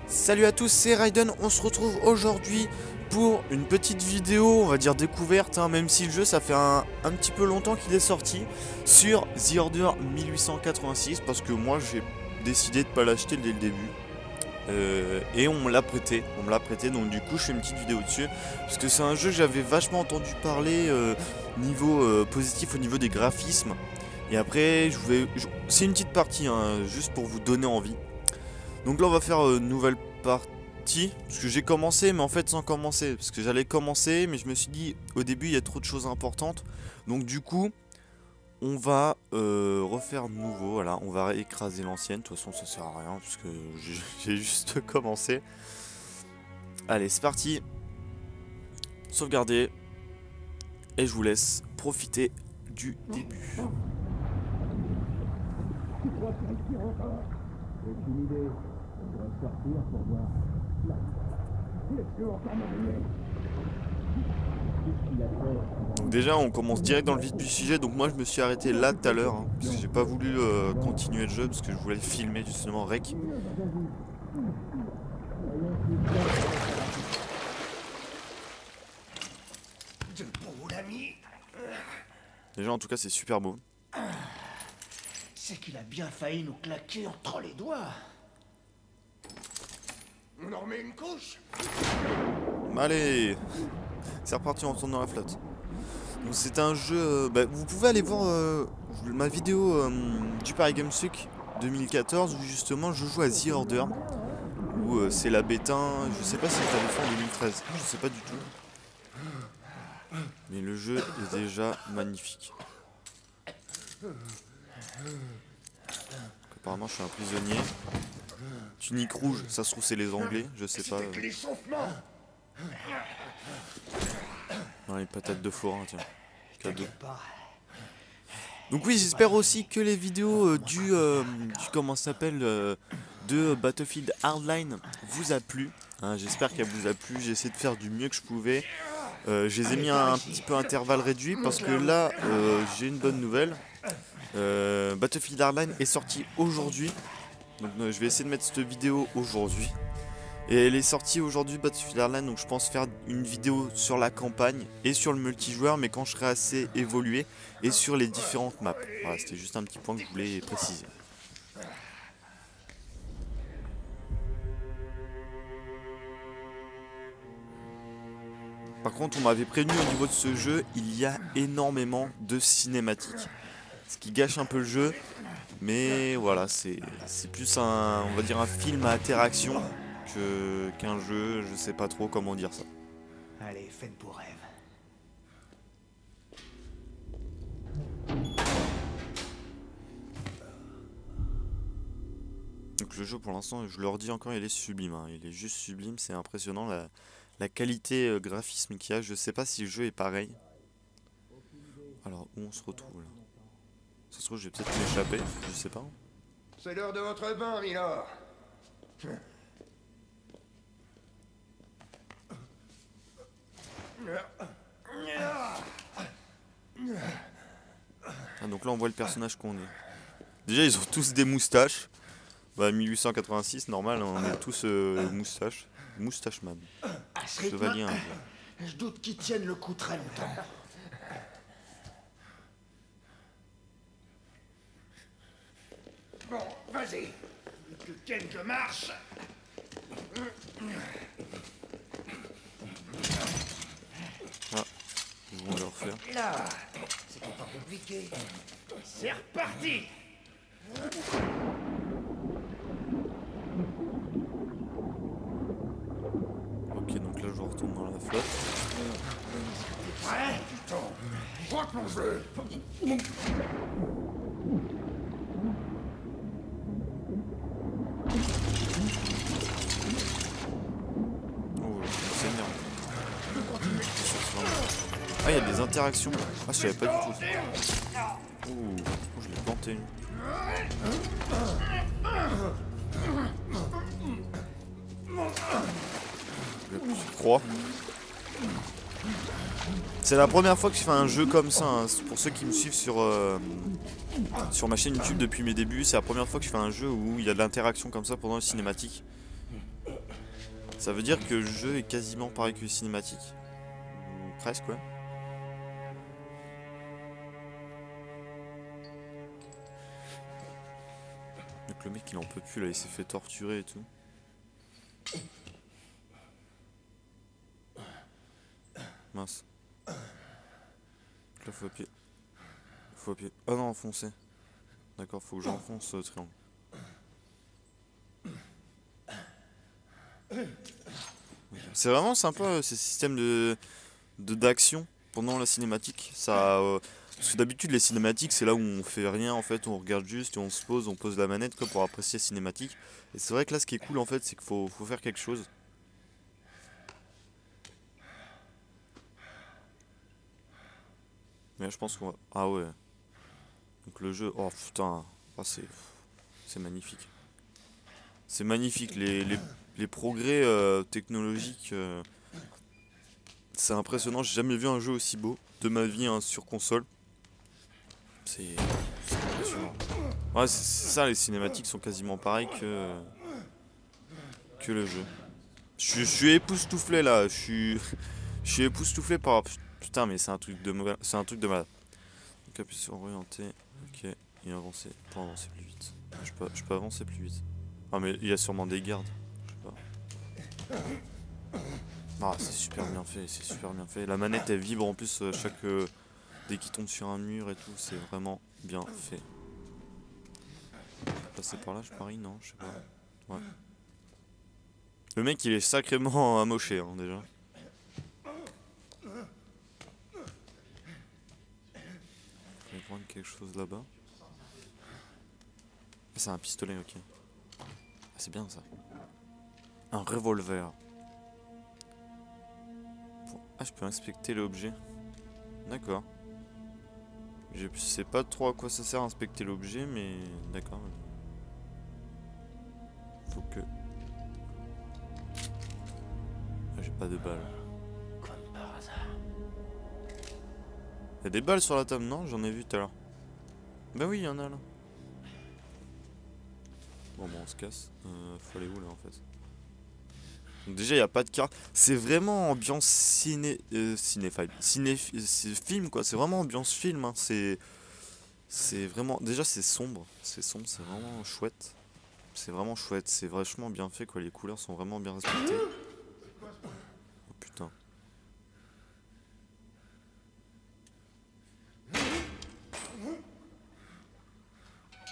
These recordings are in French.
Salut à tous, c'est Raiden, on se retrouve aujourd'hui pour une petite vidéo, on va dire découverte, même si le jeu ça fait un petit peu longtemps qu'il est sorti, sur The Order 1886, parce que moi j'ai décidé de pas l'acheter dès le début. Et on me l'a prêté, donc du coup je fais une petite vidéo dessus, parce que c'est un jeu que j'avais vachement entendu parler niveau positif au niveau des graphismes. Et après c'est une petite partie, juste pour vous donner envie. Donc là on va faire une nouvelle partie, parce que j'ai commencé mais en fait sans commencer, parce que j'allais commencer mais je me suis dit au début il y a trop de choses importantes. Donc du coup on va refaire nouveau, voilà, on va écraser l'ancienne, de toute façon ça sert à rien parce que j'ai juste commencé. Allez c'est parti, sauvegarder, et je vous laisse profiter du début. Aucune idée. On devrait sortir pour voir. Là. Laisse-le encore m'envoyer. Qu'est-ce qu'il a fait? Donc déjà on commence direct dans le vif du sujet. Donc moi je me suis arrêté là tout à l'heure, parce que j'ai pas voulu continuer le jeu, parce que je voulais filmer justement Rec. De beau l'ami. Déjà en tout cas c'est super beau. C'est qu'il a bien failli nous claquer entre les doigts. On en remet une couche. Allez, c'est reparti, on retourne dans la flotte. Donc c'est un jeu, vous pouvez aller voir ma vidéo du Paris Games Week 2014 où justement je joue à The Order, où c'est la bêta, je sais pas si je l'avais fait en 2013, je sais pas du tout. Mais le jeu est déjà magnifique. Apparemment je suis un prisonnier. Tunique rouge, ça se trouve c'est les Anglais, je sais pas. Non, les patates de forain, tiens. Cadeau. Donc oui, j'espère aussi que les vidéos du comment ça s'appelle de Battlefield Hardline vous a plu. J'espère qu'elle vous a plu. J'ai essayé de faire du mieux que je pouvais. Je les ai mis à un petit peu intervalle réduit parce que là, j'ai une bonne nouvelle. Battlefield Hardline est sorti aujourd'hui. Donc je vais essayer de mettre cette vidéo aujourd'hui. Et elle est sortie aujourd'hui, Battlefield Hardline, donc je pense faire une vidéo sur la campagne et sur le multijoueur, mais quand je serai assez évolué, et sur les différentes maps. Voilà, c'était juste un petit point que je voulais préciser. Par contre, on m'avait prévenu au niveau de ce jeu, il y a énormément de cinématiques. Ce qui gâche un peu le jeu, mais voilà, c'est plus on va dire un film à interaction qu'un jeu, je sais pas trop comment dire ça. Allez, faites beau rêve. Donc le jeu pour l'instant, je le redis encore, il est sublime, il est juste sublime, c'est impressionnant la qualité graphisme qu'il y a. Je sais pas si le jeu est pareil. Alors où on se retrouve là? Ça se trouve je vais peut-être m'échapper, je sais pas. C'est l'heure de votre bain, Milord. Donc là on voit le personnage qu'on est. Déjà ils ont tous des moustaches. 1886 normal, on est tous moustaches. Moustache man. Chevalier indien. Je doute qu'ils tiennent le coup très longtemps. Bon, vas-y. Que Ken, je marche. Ils vont le refaire. Là, c'était pas compliqué. C'est reparti. Ok, donc là je retourne dans la flotte. Prêt? Putain, replongez. Oh, c'est énorme. Ah, il y a des interactions. Ah, je savais pas du tout. Oh, je l'ai planté. Je crois. C'est la première fois que je fais un jeu comme ça. Pour ceux qui me suivent sur ma chaîne YouTube depuis mes débuts, c'est la première fois que je fais un jeu où il y a de l'interaction comme ça pendant le cinématique. Ça veut dire que le jeu est quasiment pareil que les cinématiques. Ou presque, ouais. Donc le mec il en peut plus là, il s'est fait torturer et tout. Mince. Là faut appuyer. Faut appuyer. Oh non, enfoncer. D'accord, faut que j'enfonce ce triangle. C'est vraiment sympa ces systèmes d'action pendant la cinématique. Ça, parce que d'habitude les cinématiques c'est là où on fait rien en fait, on regarde juste et on pose la manette quoi, pour apprécier la cinématique. Et c'est vrai que là ce qui est cool en fait c'est qu'il faut faire quelque chose. Mais je pense qu'on va... Ah ouais. Donc le jeu... Oh putain. Oh, c'est magnifique. C'est magnifique. Les progrès technologiques... c'est impressionnant. J'ai jamais vu un jeu aussi beau de ma vie hein, sur console. C'est impressionnant. Ouais, c'est ça. Les cinématiques sont quasiment pareilles que le jeu. Je suis époustouflé là. Je suis époustouflé par... Putain, mais c'est un truc de malade. C'est un truc de malade. Donc appuyer sur orienter. Ok. Et avancer. Pour avancer plus vite. Je peux avancer plus vite. Ah mais il y a sûrement des gardes. Je sais pas. Ah c'est super bien fait. C'est super bien fait. La manette elle vibre en plus dès qu'il tombe sur un mur et tout. C'est vraiment bien fait. Passer par là je parie. Non je sais pas. Ouais. Le mec il est sacrément amoché hein, déjà. Je vais prendre quelque chose là-bas. C'est un pistolet, ok. Ah, c'est bien ça. Un revolver. Ah, je peux inspecter l'objet. D'accord. Je sais pas trop à quoi ça sert inspecter l'objet, mais d'accord. Faut que... Ah, j'ai pas de balles. Comme par hasard. Y'a des balles sur la table, non? J'en ai vu tout à l'heure. Bah oui, y'en a là. Bon, on se casse. Faut aller où là en fait? Donc déjà, il n'y a pas de carte. C'est vraiment ambiance film quoi. C'est vraiment ambiance film. Hein. C'est vraiment. Déjà, c'est sombre. C'est sombre, c'est vraiment chouette. C'est vraiment chouette. C'est vachement bien fait quoi. Les couleurs sont vraiment bien respectées. Oh putain.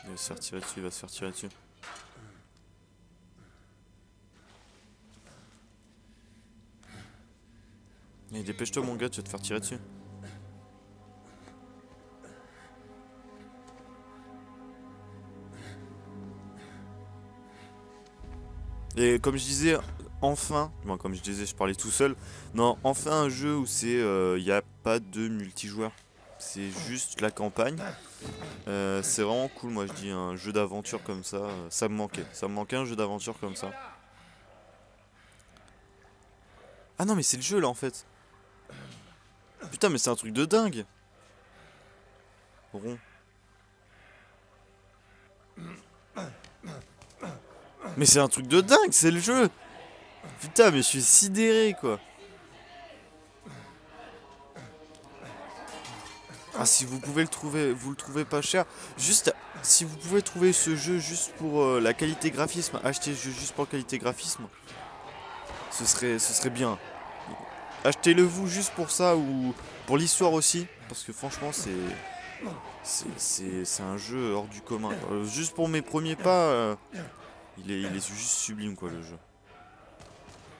Il va se faire tirer dessus, il va se faire tirer dessus. Et dépêche-toi mon gars, tu vas te faire tirer dessus. Et comme je disais, enfin, bon, comme je disais, je parlais tout seul. Non, enfin un jeu où c'est, y a pas de multijoueur. C'est juste la campagne. C'est vraiment cool, moi je dis, un jeu d'aventure comme ça. Ça me manquait. Ça me manquait un jeu d'aventure comme ça. Ah non, mais c'est le jeu là en fait. Putain, mais c'est un truc de dingue. Rond. Mais c'est un truc de dingue, c'est le jeu. Putain, mais je suis sidéré quoi. Ah, si vous pouvez le trouver, vous le trouvez pas cher. Juste, si vous pouvez trouver ce jeu juste pour la qualité graphisme, achetez ce jeu juste pour la qualité graphisme. Ce serait bien. Achetez-le vous juste pour ça ou pour l'histoire aussi. Parce que franchement, c'est un jeu hors du commun. Juste pour mes premiers pas, il est juste sublime quoi le jeu.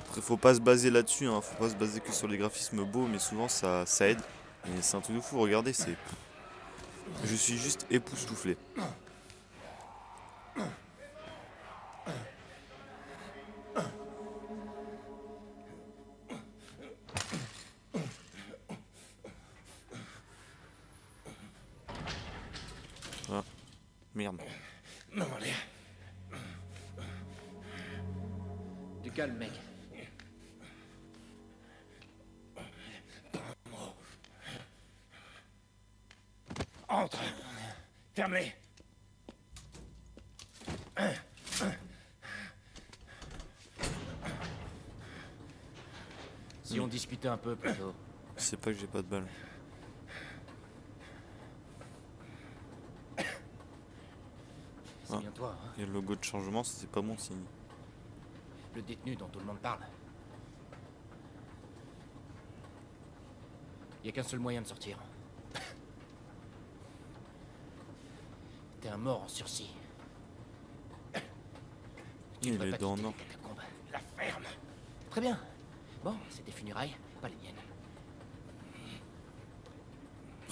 Après, faut pas se baser là-dessus, hein. Faut pas se baser que sur les graphismes beaux, mais souvent ça aide. Et c'est un truc de fou, regardez, c'est... Je suis juste époustouflé. Ah, merde. Non, allez. Du calme, mec. Entre. Ferme-les. Si on discutait un peu plutôt. C'est pas que j'ai pas de balles. C'est Ah. bien toi, hein? Il y a le logo de changement, c'est pas bon signe. Le détenu dont tout le monde parle. Y a qu'un seul moyen de sortir. T'es un mort en sursis. Tu Il devrais est pas dans quitter Nord. les catacombes. La ferme. Très bien. Bon, c'est tes funérailles, pas les miennes.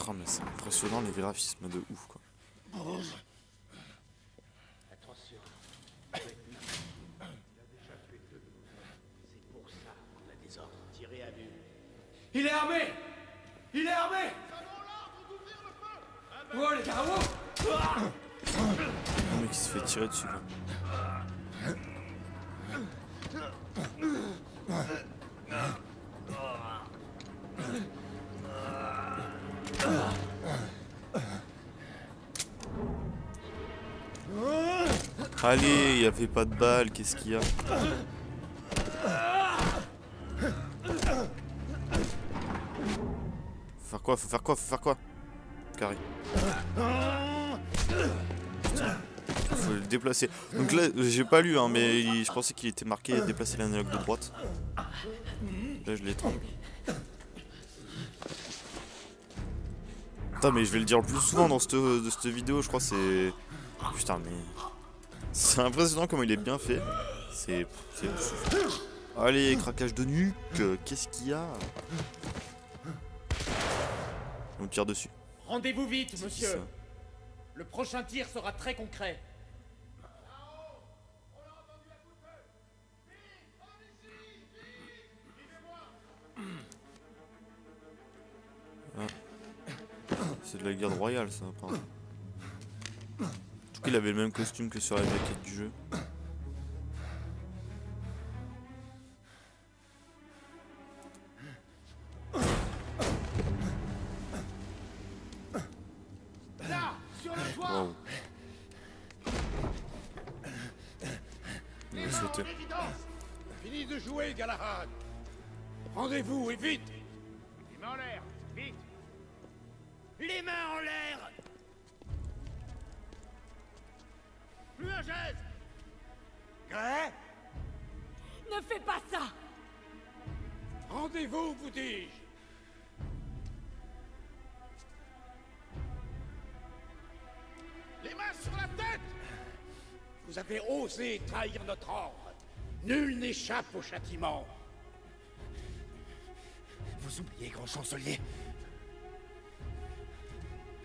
Oh mais c'est impressionnant les graphismes de ouf quoi. Attention. C'est pour ça qu'on a des ordres. Tirez à vue. Il est armé! Il est armé! Oh les gars, oh! Le mec il se fait tirer dessus là. Allez, il y avait pas de balles, qu'est-ce qu'il y a? Faut faire quoi? Faut faire quoi? Faut faire quoi? Carré. Putain. Faut le déplacer. Donc là, j'ai pas lu, hein, mais je pensais qu'il était marqué déplacer l'analogue de droite. Là, je l'étrangle. Putain, mais je vais le dire le plus souvent dans cette vidéo, je crois, c'est... Putain, mais... C'est impressionnant comment il est bien fait. C'est... Allez, craquage de nuque, qu'est-ce qu'il y a? On tire dessus. Rendez-vous vite, C'est monsieur. ça. Le prochain tir sera très concret. C'est de la garde royale, ça, apparemment. En tout cas, il avait le même costume que sur la maquette du jeu. Là, sur le toit. Waouh. Il va sauter. Fini de jouer, Galahad. Rendez-vous et vite. Les mains en l'air, vite. Les mains en l'air. Plus un geste. Grey, Ne fais pas ça! rendez-vous, vous dis-je. Les mains sur la tête. Vous avez osé trahir notre ordre. Nul n'échappe au châtiment. Vous oubliez, grand chancelier.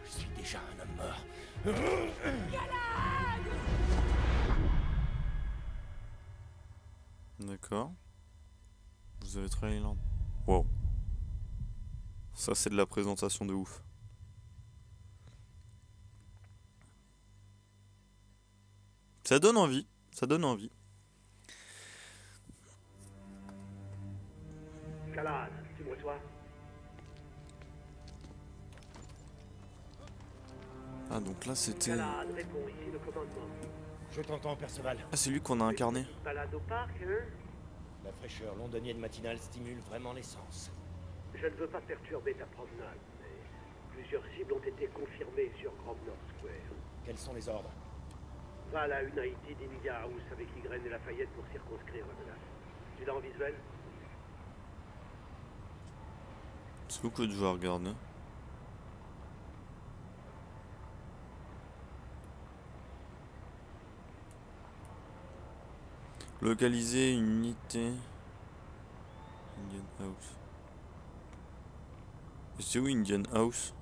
Je suis déjà un homme mort. D'accord. Vous avez trahi l'ordre. Wow. Ça, c'est de la présentation de ouf. Ça donne envie. Ça donne envie. Galahad, dis-moi toi. Ah, donc là, c'était... Galahad, réponds, ici le commandement. Je t'entends, Perceval. Ah, c'est lui qu'on a incarné. Balade au parc, hein? La fraîcheur londonienne matinale stimule vraiment les sens. Je ne veux pas perturber ta promenade, mais plusieurs cibles ont été confirmées sur Grosvenor Square. Quels sont les ordres? Va à la United d'Emilia House avec Ygraine et Lafayette pour circonscrire la menace. Tu l'as en visuel? C'est beaucoup de joueurs, regarde. Hein. Localiser une unité. Indian House. Et c'est où Indian House?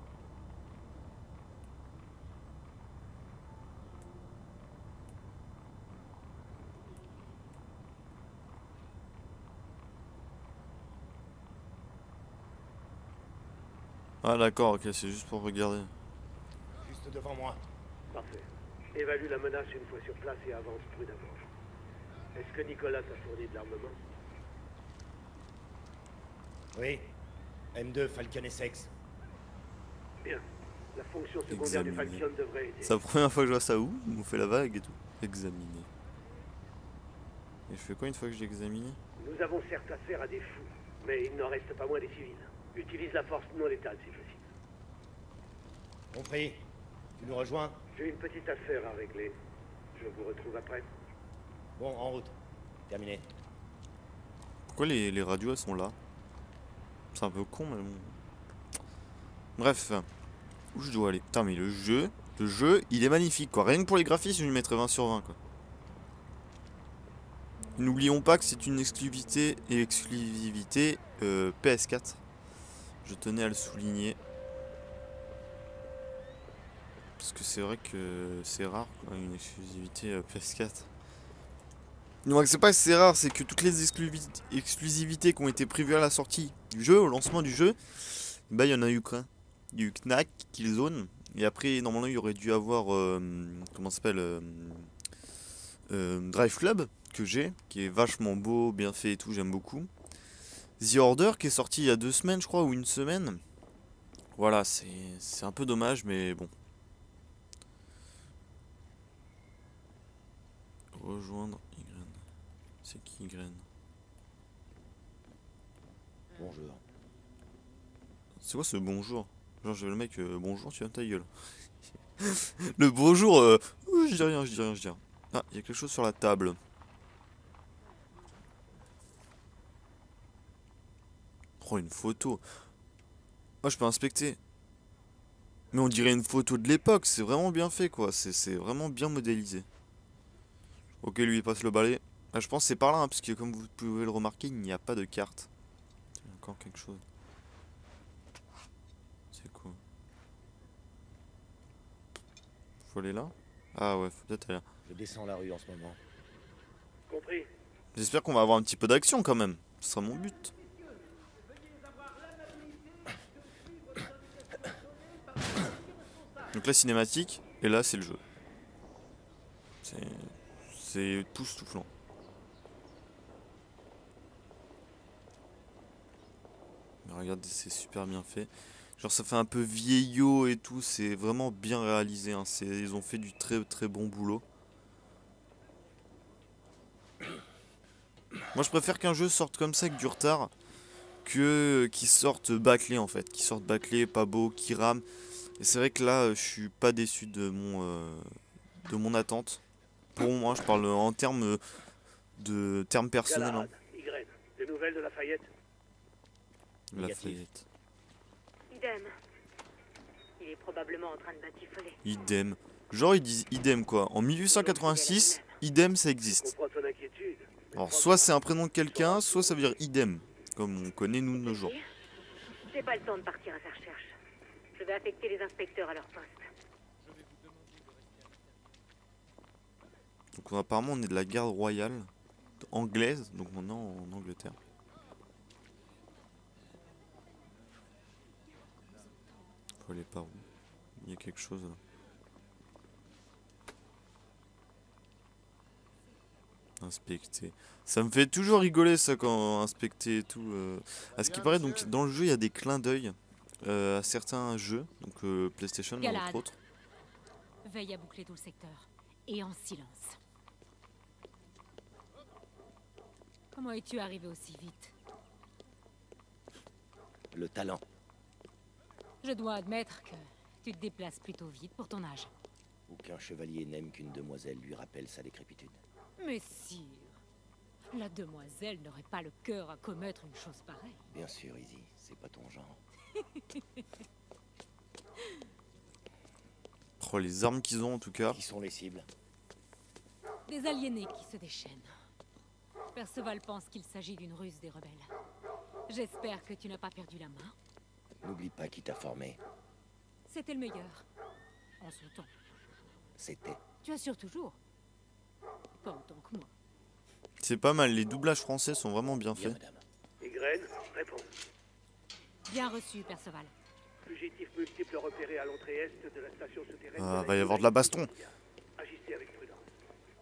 Ah d'accord, ok, c'est juste pour regarder. Juste devant moi. Parfait. Évalue la menace une fois sur place et avance prudemment. Est-ce que Nicolas t'a fourni de l'armement? Oui. M2, Falcon Essex. Bien. La fonction secondaire du Examiner. Falcon devrait aider. C'est la première fois que je vois ça où? On fait la vague et tout. Examiner. Et je fais quoi une fois que j'ai examiné? Nous avons certes affaire à des fous, Mais il n'en reste pas moins des civils. Utilise la force non létale si possible. Compris. Tu nous rejoins? J'ai une petite affaire à régler. Je vous retrouve après. Bon, en route. Terminé. Pourquoi les radios elles sont là? C'est un peu con mais bon. Bref. Où je dois aller? Putain mais le jeu il est magnifique quoi. Rien que pour les graphismes je lui mettrais 20 sur 20 quoi. N'oublions pas que c'est une exclusivité PS4. Je tenais à le souligner. Parce que c'est vrai que c'est rare quoi, une exclusivité PS4. Non, c'est pas que c'est rare, c'est que toutes les exclusivités qui ont été prévues à la sortie du jeu, au lancement du jeu, bah il y en a eu qu'un. Il y a eu Knack, Killzone, et après normalement il y aurait dû avoir comment ça s'appelle Drive Club que j'ai, qui est vachement beau, bien fait et tout, j'aime beaucoup. The Order qui est sorti il y a 2 semaines je crois, ou 1 semaine. Voilà, c'est un peu dommage mais bon. Rejoindre Ygren. C'est qui Ygren? Bonjour. C'est quoi ce bonjour? Genre je le mec bonjour tu viens de ta gueule. Le bonjour je dis rien, je dis rien, je dis rien. Ah, il y a quelque chose sur la table. Oh une photo. Oh je peux inspecter. Mais on dirait une photo de l'époque, c'est vraiment bien fait quoi, c'est vraiment bien modélisé. Ok lui il passe le balai. Ah, je pense que c'est par là hein, parce que comme vous pouvez le remarquer il n'y a pas de carte. Il y a encore quelque chose. C'est quoi? Faut aller là? Ah ouais, faut peut-être aller là. Je descends la rue en ce moment. Compris. J'espère qu'on va avoir un petit peu d'action quand même. Ce sera mon but. Donc la cinématique, et là c'est le jeu. C'est époustouflant. Mais regardez, c'est super bien fait. Genre ça fait un peu vieillot et tout, c'est vraiment bien réalisé. Hein. Ils ont fait du très très bon boulot. Moi je préfère qu'un jeu sorte comme ça avec du retard que qu'il sorte bâclé en fait. Qu'il sorte bâclé, pas beau, qui rame. Et c'est vrai que là je suis pas déçu de mon attente. Pour moi, je parle en termes personnels. Hein. Ygren, des nouvelles de Lafayette? Lafayette. Idem. Il est probablement en train de batifoler. Idem. Genre ils disent idem quoi. En 1886, idem ça existe. Je comprends ton inquiétude. Alors soit c'est un prénom de quelqu'un, soit ça veut dire idem. Comme on connaît nous de nos jours. J'ai pas le temps de partir à sa recherche. Je vais affecter les inspecteurs à leur poste. Donc apparemment on est de la garde royale anglaise, donc maintenant en Angleterre. Faut aller par où? Il y a quelque chose là. Inspecter. Ça me fait toujours rigoler ça quand inspecter et tout. À ce qui paraît, donc dans le jeu il y a des clins d'œil à certains jeux, donc PlayStation entre autres. Veille à boucler tout le secteur. Et en silence. Comment es-tu arrivé aussi vite? Le talent. Je dois admettre que tu te déplaces plutôt vite pour ton âge. Aucun chevalier n'aime qu'une demoiselle lui rappelle sa décrépitude. Mais sire, la demoiselle n'aurait pas le cœur à commettre une chose pareille. Bien sûr, Izzy, c'est pas ton genre. Oh, les armes qu'ils ont en tout cas. Qui sont les cibles? Des aliénés qui se déchaînent. Perceval pense qu'il s'agit d'une ruse des rebelles. J'espère que tu n'as pas perdu la main. N'oublie pas qui t'a formé. C'était le meilleur. En son temps. C'était. Tu assures toujours. Pas autant que moi. C'est pas mal, les doublages français sont vraiment bien Bien, faits. madame. Ygren, réponds. Bien reçu, Perceval. Fugitifs multiples repérés à l'entrée est de la station souterraine. Ah, va y avoir de la baston. Agissez avec prudence.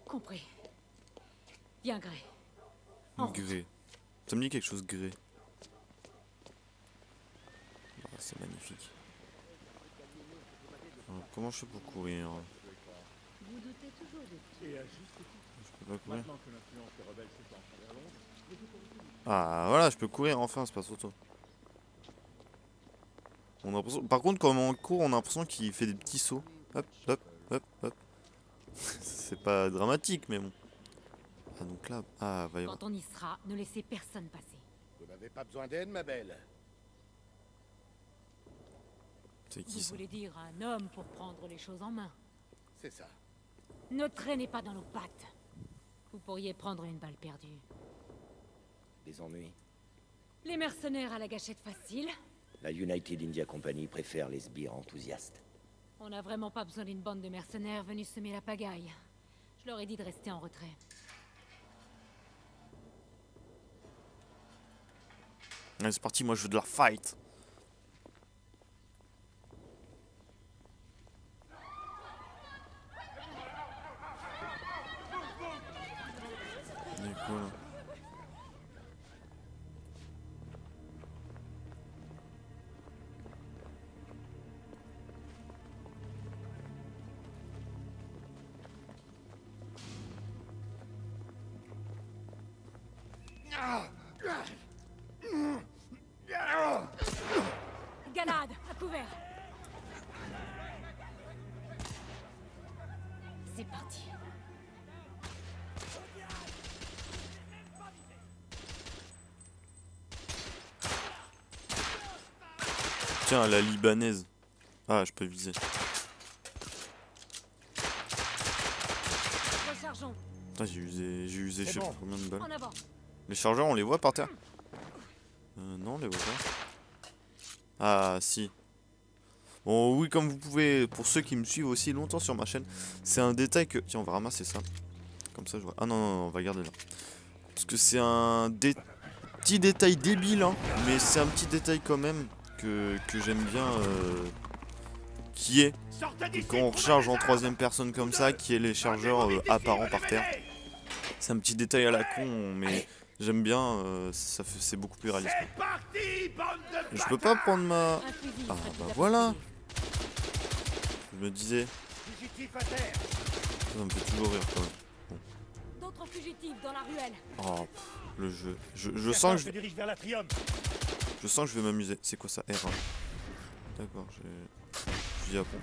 Compris. Bien, Grey. En route. Gré. Ça me dit quelque chose, gré. Ah, c'est magnifique. Alors, comment je fais pour courir? Vous doutez toujours de tout. Je peux pas courir. Que l'influence des rebelles s'étend à travers Londres, les autorités Ah voilà, je peux courir enfin, c'est pas trop tôt. On a l'impression... Par contre, quand on court, on a l'impression qu'il fait des petits sauts. Hop, hop, hop, hop. C'est pas dramatique, mais bon. Ah donc là, ah va y avoir. Quand on y sera, ne laissez personne passer. Vous n'avez pas besoin d'aide, ma belle. C'est qui Vous ça? voulez dire un homme pour prendre les choses en main. C'est ça. Ne traînez pas dans nos pattes. Vous pourriez prendre une balle perdue. Des ennuis. Les mercenaires à la gâchette facile. La United India Company préfère les sbires enthousiastes. On n'a vraiment pas besoin d'une bande de mercenaires venus semer la pagaille. Je leur ai dit de rester en retrait. Allez, c'est parti, moi je veux de la fight. Quoi, là? Galade, à couvert. C'est parti. Tiens, la libanaise. Ah, je peux viser. Rechargeons. Ah, j'ai usé je sais pas combien de balles. En avant. Les chargeurs, on les voit par terre? Non, on les voit pas. Ah, si. Bon, oui, comme vous pouvez, pour ceux qui me suivent aussi longtemps sur ma chaîne, c'est un détail que... Tiens, on va ramasser ça. Comme ça, je vois... Ah non, non, non, on va garder là. Parce que c'est un petit détail débile, hein, mais c'est un petit détail quand même que j'aime bien, qui est, quand on recharge en troisième personne comme ça, qui est les chargeurs apparents par terre. C'est un petit détail à la con, mais j'aime bien, c'est beaucoup plus réaliste. Je peux pas prendre ma... Ah bah voilà. Je me disais... Ça me fait toujours rire quand même. Bon. D'autres fugitifs dans la ruelle. Oh, pff, le jeu. Je sens que je sens que je vais m'amuser. C'est quoi ça? R1. D'accord, je dis à fond.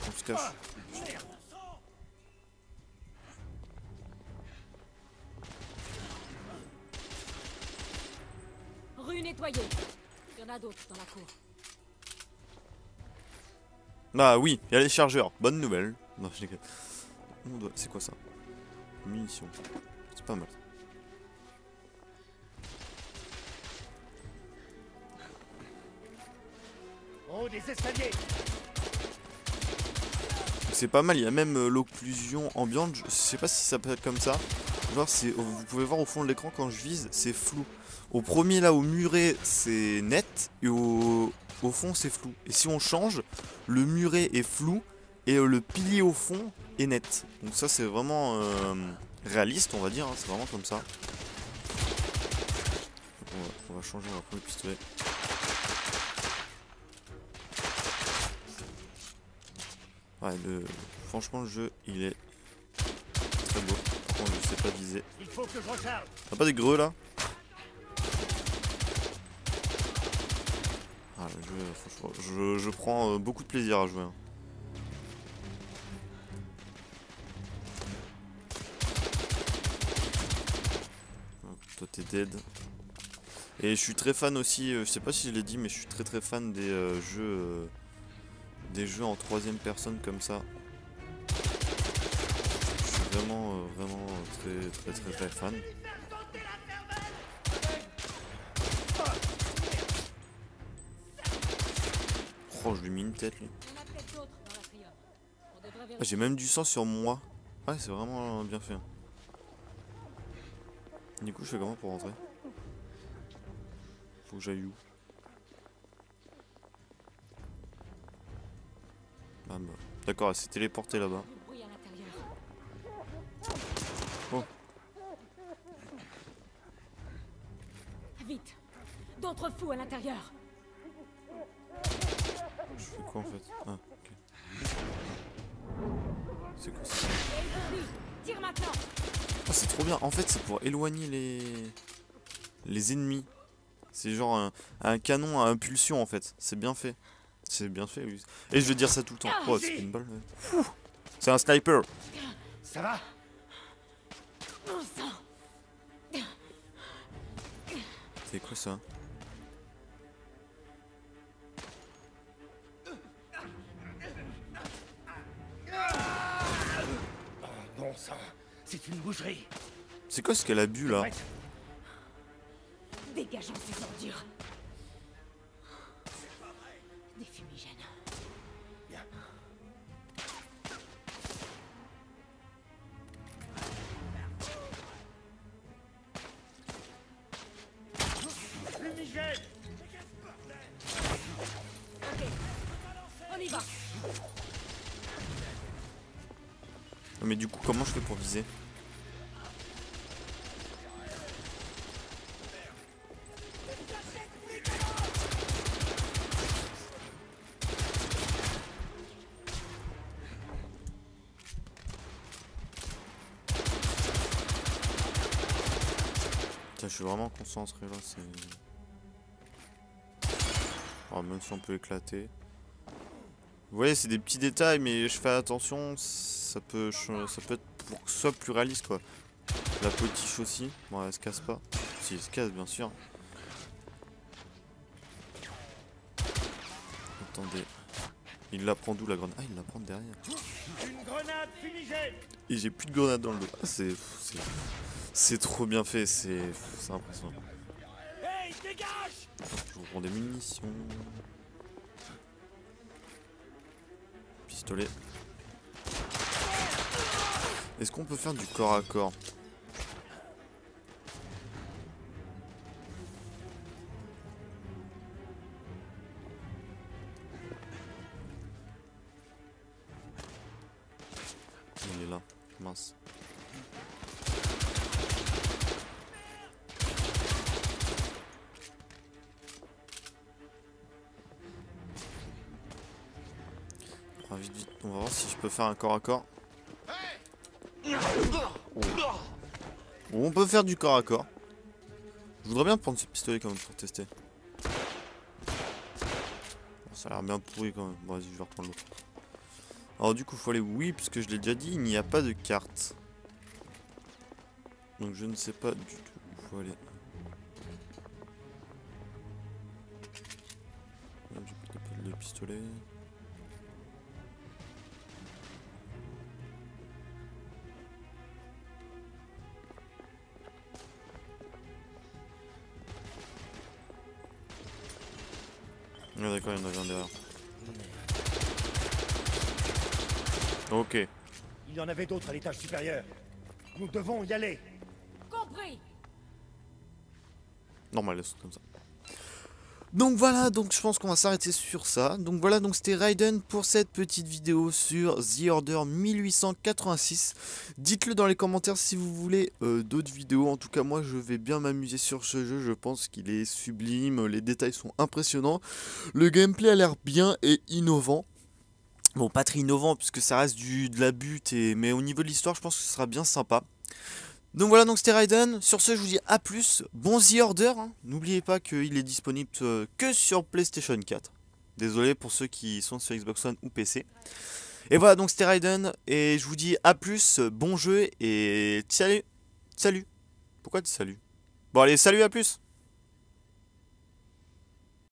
On se cache. Rue nettoyée. Il y en a d'autres dans la cour. Ah oui, il y a les chargeurs. Bonne nouvelle. Non, je déconne. C'est quoi ça? Munitions. C'est pas mal. Oh, des escaliers. C'est pas mal, il y a même l'occlusion ambiante. Je sais pas si ça peut être comme ça. Genre, vous pouvez voir au fond de l'écran quand je vise, c'est flou. Au premier là, au muret, c'est net. Et au fond, c'est flou. Et si on change, le muret est flou. Et le pilier au fond est net. Donc ça, c'est vraiment réaliste, on va dire. Hein, c'est vraiment comme ça. On va changer, on va prendre le pistolet. Ouais, franchement, le jeu, il est très beau. Par contre, je sais pas viser. Il faut que je recharge. T'as pas des greux là? Ah, le jeu, franchement, je prends beaucoup de plaisir à jouer. Hein. Toi, t'es dead. Et je suis très fan aussi, je sais pas si je l'ai dit, mais je suis très fan des jeux. Des jeux en troisième personne comme ça. Je suis vraiment très fan. Oh, je lui ai mis une tête lui. Ah, j'ai même du sang sur moi. Ouais, c'est vraiment bien fait. Du coup, je fais comment pour rentrer? Faut que j'aille où? Ah bah. D'accord, elle s'est téléportée là-bas. Oh. Vite. D'autres fous à l'intérieur. Je fais quoi en fait? Ah, ok. C'est quoi ça? Tire maintenant. Oh, c'est trop bien. En fait, c'est pour éloigner les ennemis. C'est genre un canon à impulsion en fait. C'est bien fait. C'est bien fait, oui. Et je veux dire ça tout le temps. Oh, c'est une balle. C'est un sniper. Ça va? C'est quoi ça? Bon sang, c'est une boucherie. C'est quoi ce qu'elle a bu là? Dégageons ces ordures. Des fumigènes. Bien. Fumigène! Ok, on y va. Mais du coup, comment je fais pour viser? Putain, je suis vraiment concentré là, c'est... Oh, même si on peut éclater. Vous voyez, c'est des petits détails, mais je fais attention, ça peut être pour que ce soit plus réaliste quoi. La potiche aussi, bon elle se casse pas. Si elle se casse bien sûr. Attendez. Il la prend d'où la grenade? Ah, il la prend de derrière. Une grenade fumigène! Et j'ai plus de grenade dans le dos. Ah, c'est trop bien fait, c'est impressionnant. Hey, dégage! Je vous prends des munitions. Pistolet. Est-ce qu'on peut faire du corps à corps? Il est là, mince. Ah, vite, vite, on va voir si je peux faire un corps à corps. Oh. Bon, on peut faire du corps à corps. Je voudrais bien prendre ce pistolet quand même pour tester. Bon, ça a l'air bien pourri quand même. Bon, vas-y, je vais reprendre l'autre. Alors du coup, faut aller oui, puisque je l'ai déjà dit, il n'y a pas de carte. Donc je ne sais pas du tout où faut aller. Là, j'ai pas de pistolet. Ah d'accord, il y en avait un derrière. Ok. Il y en avait d'autres à l'étage supérieur. Nous devons y aller. Compris. Normal, c'est comme ça. Donc voilà, donc je pense qu'on va s'arrêter sur ça. Donc voilà, donc c'était Raiden pour cette petite vidéo sur The Order 1886. Dites-le dans les commentaires si vous voulez d'autres vidéos. En tout cas, moi je vais bien m'amuser sur ce jeu. Je pense qu'il est sublime, les détails sont impressionnants. Le gameplay a l'air bien et innovant. Bon, pas très innovant puisque ça reste de la butte, mais au niveau de l'histoire, je pense que ce sera bien sympa. Donc voilà, donc c'était Raiden. Sur ce, je vous dis à plus. Bon The Order. Hein. N'oubliez pas qu'il est disponible que sur PlayStation 4. Désolé pour ceux qui sont sur Xbox One ou PC. Et voilà, donc c'était Raiden. Et je vous dis à plus. Bon jeu et salut. Salut. Pourquoi tu salut? Bon allez, salut, à plus.